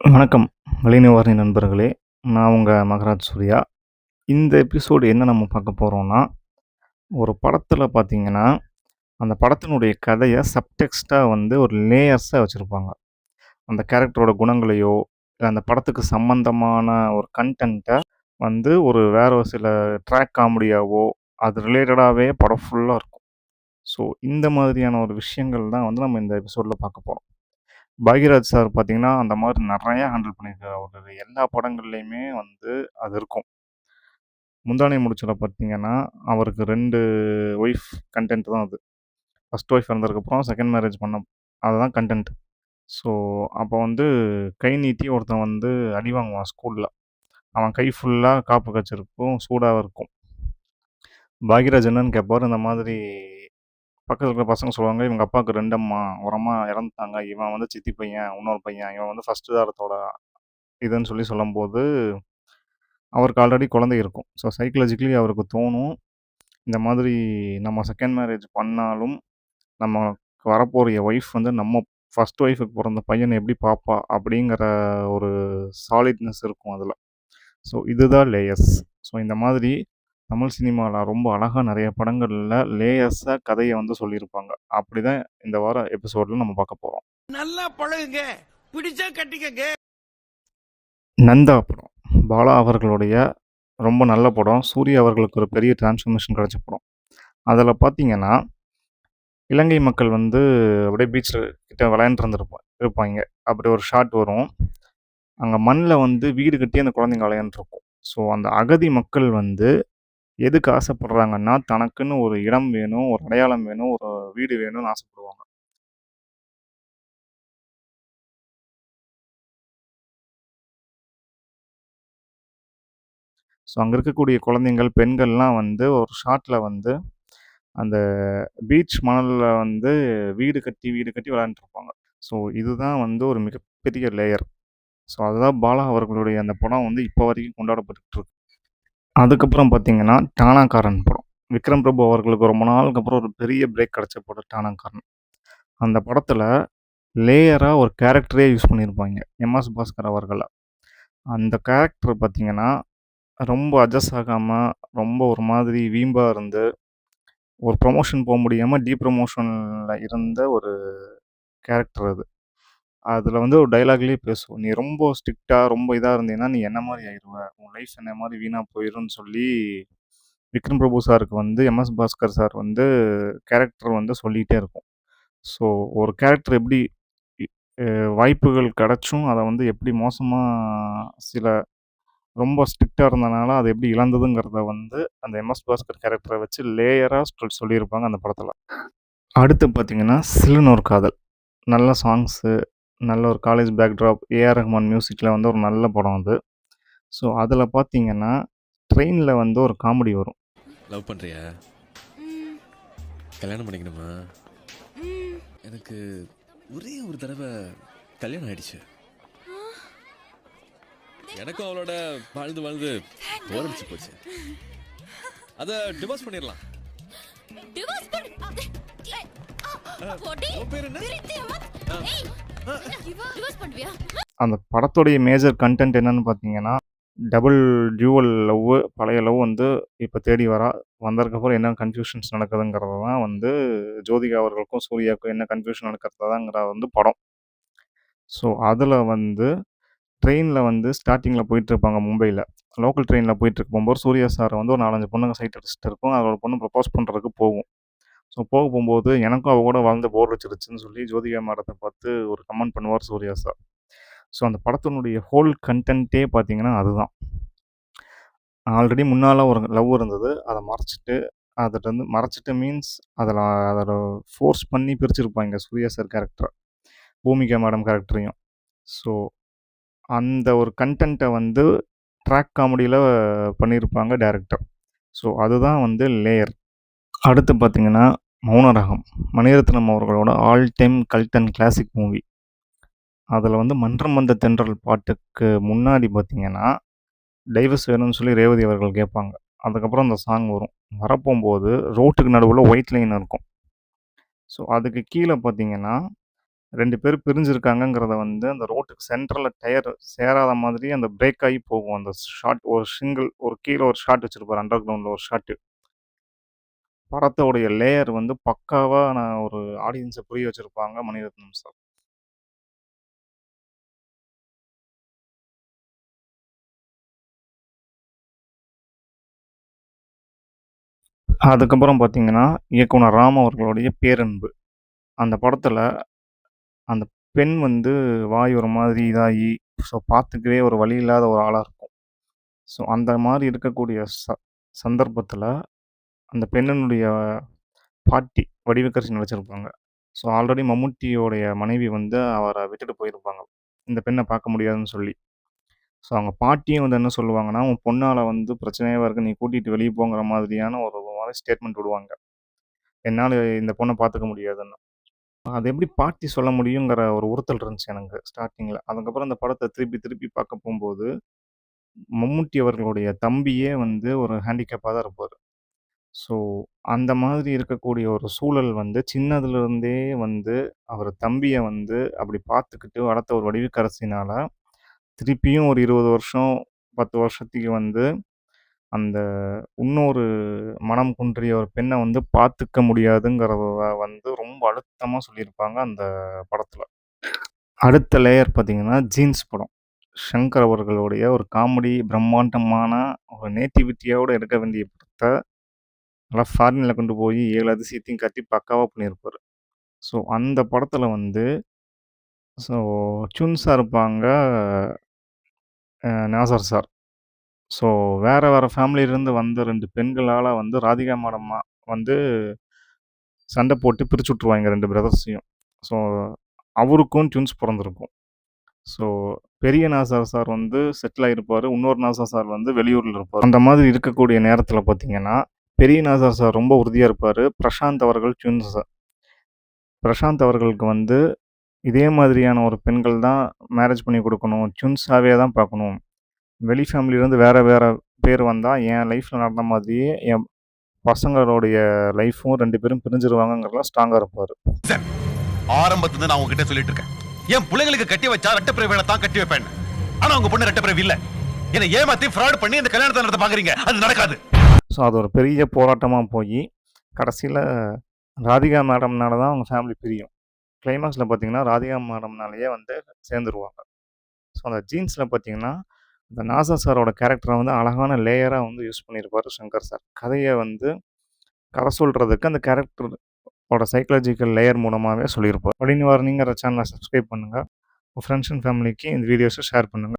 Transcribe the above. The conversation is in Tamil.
வணக்கம். வலைநிவாரணி நண்பர்களே! நான் உங்க மகராஜ் சூர்யா. இந்த எபிசோடு என்ன நம்ம பார்க்க போறோம்னா, ஒரு படத்தில பார்த்தீங்கன்னா, அந்த படத்தினுடைய கதைய சப்டெக்ஸ்ட்டா வந்து ஒரு லேயர்ஸா வச்சிருப்பாங்க. அந்த கேரக்டரோட குணங்களையோ, இல்ல அந்த படத்துக்கு சம்மந்தமான ஒரு கன்டென்ட்ட வந்து ஒரு வேற ஒரு சில ட்ராக் காமெடியாவோ, அது ரிலேட்டடாவே படம் ஃபுல்லா இருக்கும். ஸோ, இந்த மாதிரியான ஒரு விஷயங்கள் தான் வந்து நம்ம இந்த எபிசோட்ல பார்க்க போறோம். பாக்யராஜ் சார் பார்த்தீங்கன்னா, அந்த மாரி நெறையா ஹேண்டில் பண்ணியிருக்காரு. அவரு எல்லா படங்கள்லயுமே வந்து அது இருக்கும். முந்தானை முடிச்சுல பார்த்தீங்கன்னா, அவருக்கு 2 ஒய்ஃப் கன்டென்ட் தான் அது. ஃபர்ஸ்ட் ஒய்ஃப் இறந்ததுக்கப்புறம் செகண்ட் மேரேஜ் அதுதான் கன்டென்ட். ஸோ, அப்போ வந்து கை நீட்டி ஒருத்தன் வந்து அடி வாங்குவான் ஸ்கூல்ல. அவன் கை ஃபுல்லா காப்பு கச்சிருக்கும், சூடா இருக்கும். பாக்யராஜ் என்னன்னு கேட்பாரு, இந்த மாதிரி பக்கத்துல இருக்கிற பசங்க சொல்லுவாங்க, "இவங்க அப்பாவுக்கு 2 அம்மா. ஒரு அம்மா இறந்துட்டாங்க. இவன் வந்து சித்தி பையன், இன்னொரு பையன். இவன் வந்து ஃபர்ஸ்ட் தாரத்தோட இதுன்னு சொல்லும்போது, அவருக்கு ஆல்ரெடி குழந்தை இருக்கும். ஸோ சைக்காலஜிக்கலி அவருக்கு தோணும், இந்த மாதிரி நம்ம செகண்ட் மேரேஜ் பண்ணாலும், நமக்கு வரப்போற ஒய்ஃப் வந்து நம்ம ஃபர்ஸ்ட் ஒய்ஃப்க்கு பொறந்த பையன எப்படி பார்ப்பா? அப்படிங்கிற ஒரு சாலிட்னஸ் இருக்கும் அதுல. ஸோ இதுதான் லேயர்ஸ். ஸோ இந்த மாதிரி தமிழ் சினிமால ரொம்ப அழகா நெறைய படங்கள்ல லேயர்ஸா கதைய வந்து சொல்லியிருப்பாங்க. அப்படிதான் இந்த வார எபிசோட்ல நம்ம பார்க்க போறோம். நல்லா பழகுங்க, பிடிச்சா கட்டிக்கங்க. நந்தா படம். பாலா அவர்களுடைய ரொம்ப நல்ல படம். சூர்யா அவர்களுக்கு ஒரு பெரிய டிரான்ஸ்ஃபர்மேஷன் கிடைச்ச படம். அதில பார்த்தீங்கன்னா, இலங்கை மக்கள் வந்து அப்படியே பீச்ல கிட்ட இருப்பாய்ங்க. அப்படி ஒரு ஷாட் வரும். அங்க மண்ல வந்து வீடு கட்டி அந்த குழந்தைங்க விளையாண்ட்ருக்கும். ஸோ, அந்த அகதி மக்கள் வந்து எதுக்கு ஆசைப்படுறாங்கன்னா, தனக்குன்னு ஒரு இடம் வேணும், ஒரு அடையாளம் வேணும், ஒரு வீடு வேணும்னு ஆசைப்படுவாங்க. ஸோ, அங்க இருக்கக்கூடிய குழந்தைங்கள், பெண்கள்லாம் வந்து ஒரு ஷாட்ல வந்து அந்த பீச் மணல்ல வந்து வீடு கட்டி விளையாண்ட்ருப்பாங்க. ஸோ, இதுதான் வந்து ஒரு மிகப்பெரிய லேயர். ஸோ, அதுதான் பாலா அவர்களுடைய அந்த படம் வந்து இப்போ வரைக்கும் கொண்டாடப்பட்டுட்டு இருக்கு. அதுக்கப்புறம் பார்த்தீங்கன்னா, டானாகாரன் படம். விக்ரம் பிரபு அவர்களுக்கு ரொம்ப நாளுக்கு அப்புறம் ஒரு பெரிய பிரேக் கிடைச்ச படம் டானாகாரன். அந்த படத்துல லேயரா ஒரு கேரக்டரே யூஸ் பண்ணியிருப்பாய்ங்க. எம்.எஸ். பாஸ்கர் அவர்கள. அந்த கேரக்டர் பார்த்தீங்கன்னா, ரொம்ப அட்ஜஸ்ட் ஆகாம, ரொம்ப ஒரு மாதிரி வீம்பா இருந்து, ஒரு ப்ரமோஷன் முடியாம டீப்ரமோஷன்ல இருந்த ஒரு கேரக்டர் அது. அதுல வந்து ஒரு டயலாக்லயே பேசும். "நீ ரொம்ப ஸ்ட்ரிக்ட்டா, ரொம்ப இதா இருந்தீன்னா, நீ என்ன மாரி ஆயிருவ. உன் லைஃப் என்ன மாரி வீணா போயிரும்ன்னு" சொல்லி விக்ரம் பிரபு சாருக்கு வந்து எம்.எஸ். பாஸ்கர் சார் வந்து கேரக்டர் வந்து சொல்லிட்டே இருக்கும். ஸோ, ஒரு கேரக்டர் எப்படி இ அ வாய்ப்புகள் கெடைச்சும், அத வந்து எப்படி மோசமா சில ரொம்ப ஸ்ட்ரிக்ட்டா இருந்தனால, அத எப்படி இழந்ததுங்கிறத வந்து அந்த எம்.எஸ். பாஸ்கர் கேரக்டர வச்சு லேயரா சொல்லியிருப்பாங்க அந்த படத்துல. அடுத்து பார்த்தீங்கன்னா, "சில்லுன்னு ஒரு காதல்". நல்ல சாங்ஸு, நல்ல ஒரு காலேஜ் பேக்ட்ராப், ஏ.ஆர். ரஹ்மான் மியூசிக்ல வந்து ஒரு நல்ல படம் அது. ஸோ, அதுல பார்த்தீங்கன்னா, ட்ரெயின்ல வந்து ஒரு காமெடி வரும். லவ் பண்றியா? கல்யாணம் பண்ணிக்கணுமா? எனக்கு ஒரே ஒரு தடவை கல்யாணம் ஆயிடுச்சு. எனக்கும் அவளோட வாழ்ந்து வாழ்ந்து போர் அடிச்சு போச்சு. அத டிவோர்ஸ் பண்ணிடலாம். டிவோர்ஸ் பண்ணு. போடி. உன் பேர் என்ன? டிவோர்ஸ் பண்ணுவியா? அந்த படத்துடைய மேஜர் கன்டென்ட் என்னன்னு பார்த்தீங்கன்னா, டபுள் டியூவல் லவ்வு, பழைய லவ் வந்து இப்ப தேடி வரா. வந்ததுக்கப்புறம் என்ன கன்ஃப்யூஷன்ஸ் நடக்குதுங்கிறது தான் வந்து ஜோதிகா அவர்களுக்கும், சூர்யாவுக்கும் என்ன கன்ஃப்யூஷன் நடக்கிறதாங்கிற வந்து படம். ஸோ, அதுல வந்து ட்ரெயின்ல வந்து ஸ்டார்ட்டிங்ல போயிட்டுருப்பாங்க மும்பைல. லோக்கல் ட்ரெயின்ல போயிட்டுருக்கும்போது சூர்யா சார வந்து ஒரு 4, 5 பொண்ணுங்க சைட் அடிச்சுட்டு இருக்கும். அதுல ஒரு பொண்ணு ப்ரப்போஸ் பண்றதுக்கு போகும். ஸோ, போகும்போது எனக்கும் அவ கூட வாழ்ந்து போர் அடிச்சிருச்சுன்னு சொல்லி ஜோதிகா மேடத்த பார்த்து ஒரு கமெண்ட் பண்ணுவார் சூர்யா சார். ஸோ, அந்த படத்தினுடைய ஹோல் கன்டென்ட்டே பார்த்தீங்கன்னா அதுதான். ஆல்ரெடி முன்னால ஒரு லவ் இருந்தது. அத மறைச்சுட்டு அதுட்டருந்து மறைச்சுட்டு மீன்ஸ் அதில அதில ஃபோர்ஸ் பண்ணி பிரிச்சிருப்பாய்ங்க சூர்யா சார் கேரக்டர. பூமிகா மேடம் கேரக்டரையும். ஸோ, அந்த ஒரு கன்டென்ட்ட வந்து ட்ராக் காமெடில பண்ணியிருப்பாங்க டைரக்டர். ஸோ, அதுதான் வந்து லேயர். அடுத்து பார்த்தீங்கன்னா, மௌனராகம். மணிரத்னம் அவர்களோட all time cult and classic movie. அதில வந்து மன்றம் வந்த தென்றல் பாட்டுக்கு முன்னாடி பார்த்தீங்கன்னா, டைவர்ஸ் வேணும்னு சொல்லி ரேவதி அவர்கள் கேட்பாங்க. அதுக்கப்புறம் அந்த சாங் வரும். வரப்போம்போது ரோட்டுக்கு நடுவுல ஒயிட் லைன் இருக்கும். ஸோ, அதுக்கு கீழ பார்த்தீங்கன்னா, 2 பேர் பிரிஞ்சிருக்காங்கங்கிறத வந்து அந்த ரோட்டுக்கு சென்டர்ல டயர் சேராத மாதிரி அந்த பிரேக் ஆகி போகும். அந்த ஷாட் ஒரு கீழ ஒரு ஷாட் வச்சிருப்பாரு. அண்டர் கிரவுண்ட்ல ஒரு ஷாட்டு. படத்தோடைய லேயர் வந்து பக்காவா நான் ஒரு ஆடியன்ஸ புரிய வச்சிருப்பாங்க மணிரத்னம் சார். அதுக்கப்புறம் பார்த்தீங்கன்னா, இயக்குனர் ராம் அவர்களுடைய பேரன்பு. அந்த படத்துல அந்த பெண் வந்து வாய் ஒரு மாதிரி இதாகி, ஸோ பார்த்துக்கவே ஒரு வழி இல்லாத ஒரு ஆளா இருக்கும். ஸோ அந்த மாரி இருக்கக்கூடிய சந்தர்ப்பத்துல, அந்த பெண்ணினுடைய பாட்டி வடிவுக்கரசி நடிச்சிருப்பாங்க. ஸோ ஆல்ரெடி மம்முட்டியோடைய மனைவி வந்து அவர விட்டுட்டு போயிருப்பாங்க. இந்த பெண்ண பார்க்க முடியாதுன்னு சொல்லி. ஸோ அவங்க பாட்டியும் வந்து என்ன சொல்லுவாங்கன்னா, "உன் பொண்ணால வந்து பிரச்சனையாவா இருக்கு. நீ கூட்டிட்டு வெளிய போங்கிற" மாதிரியான ஒரு மாரி ஸ்டேட்மெண்ட் விடுவாங்க. என்னால இந்த பொண்ண பார்த்துக்க முடியாதுன்னு. அது எப்படி பாட்டி சொல்ல முடியுங்கிற ஒரு உறுத்தல் இருந்துச்சு எனக்கு ஸ்டார்ட்டிங்ல. அதுக்கப்புறம் அந்த படத்த திருப்பி திருப்பி பார்க்க போம்போது, மம்முட்டி அவர்களுடைய தம்பியே வந்து ஒரு ஹேண்டிகேப்பா தான் இருப்பாரு. ஸோ, அந்த மாதிரி இருக்கக்கூடிய ஒரு சூழல் வந்து சின்னதுலருந்தே வந்து அவர் தம்பிய வந்து அப்படி பார்த்துக்கிட்டு வளர்த்த ஒரு வடிவுக்கரசினால, திருப்பியும் ஒரு 20 வருஷம், 10 வருஷத்துக்கு வந்து அந்த இன்னொரு மனம் குன்றிய ஒரு பெண்ண வந்து பார்த்துக்க முடியாதுங்கிறத வந்து ரொம்ப அழுத்தமா சொல்லியிருப்பாங்க அந்த படத்துல. அடுத்த லேயர் பார்த்தீங்கன்னா, ஜீன்ஸ் படம். ஷங்கர் அவர்களுடைய ஒரு காமெடி பிரம்மாண்டமான ஒரு நேட்டிவிட்டியோட எடுக்க வேண்டிய படத்த, நல்லா ஃபாரின்ல கொண்டு போய் 7 அதிசயத்தையும் காட்டி பக்காவா பண்ணியிருப்பாரு. ஸோ, அந்த படத்துல வந்து ஸோ ட்வின்ஸா இருப்பாங்க நாசர் சார். ஸோ வேற வேற ஃபேமிலியிலருந்து வந்த 2 பெண்களால வந்து ராதிகா மேடம் வந்து சண்ட போட்டு பிரிச்சு விட்டுருவாங்க 2 பிரதர்ஸையும். ஸோ அவருக்கும் ட்வின்ஸ் பொறந்திருக்கும். ஸோ பெரிய நாசர் சார் வந்து செட்டில் ஆகியிருப்பாரு. இன்னொரு நாசர் சார் வந்து வெளியூர்ல இருப்பாரு. அந்த மாதிரி இருக்கக்கூடிய நேரத்துல பார்த்தீங்கன்னா, பெரிய நாசர் சார் ரொம்ப உறுதியா இருப்பாரு. பிரசாந்த் அவர்கள் ட்வின்ஸ். பிரசாந்த் அவர்களுக்கு வந்து இதே மாதிரியான ஒரு பெண்கள் தான் மேரேஜ் பண்ணி குடுக்கணும். ட்வின்ஸாவே தான் பார்க்கணும். வெளி ஃபேமிலிலேருந்து வேற வேற பேர் வந்தா, என் லைஃப்ல நடந்த மாதிரியே என் பசங்களுடைய லைஃப்பும் 2 பேரும் பிரிஞ்சிருவாங்கங்கிறதுல ஸ்ட்ராங்கா இருப்பாரு. ஆரம்பத்துல இருந்து நான் உங்ககிட்ட சொல்லிட்டு இருக்கேன். என் பிள்ளைங்களுக்கு கட்டி வச்சா ரெட்டப்பிறவி வேலை தான் கட்டி வைப்பேன். ஆனா உங்க பொண்ணு ரெட்டப்பிறவி இல்ல. என்னை ஏமாத்தி ஃப்ராட் பண்ணி இந்த கல்யாணத்தை நடத்த பாக்குறீங்க. அது நடக்காது. ஸோ அது ஒரு பெரிய போராட்டமா போயி, கடைசியில ராதிகா மேடம்னால தான் அவங்க ஃபேமிலி பிரியும். கிளைமாக்ஸ்ல பார்த்தீங்கன்னா, ராதிகா மேடம்னாலேயே வந்து சேர்ந்துருவாங்க. ஸோ அந்த ஜீன்ஸ்ல பார்த்தீங்கன்னா, இந்த நாசர் சாரோட கேரக்டர வந்து அழகான லேயரா வந்து யூஸ் பண்ணியிருப்பாரு சங்கர் சார். கதைய வந்து கதை சொல்றதுக்கு அந்த கேரக்டர் ஓட சைக்காலஜிக்கல் லேயர் மூலமாவே சொல்லியிருப்பார். வழி நிவாரணிங்கிற சேனலை சப்ஸ்கிரைப் பண்ணுங்க. உங்க ஃப்ரெண்ட்ஸ் அண்ட் ஃபேமிலிக்கு இந்த வீடியோஸை ஷேர் பண்ணுங்க.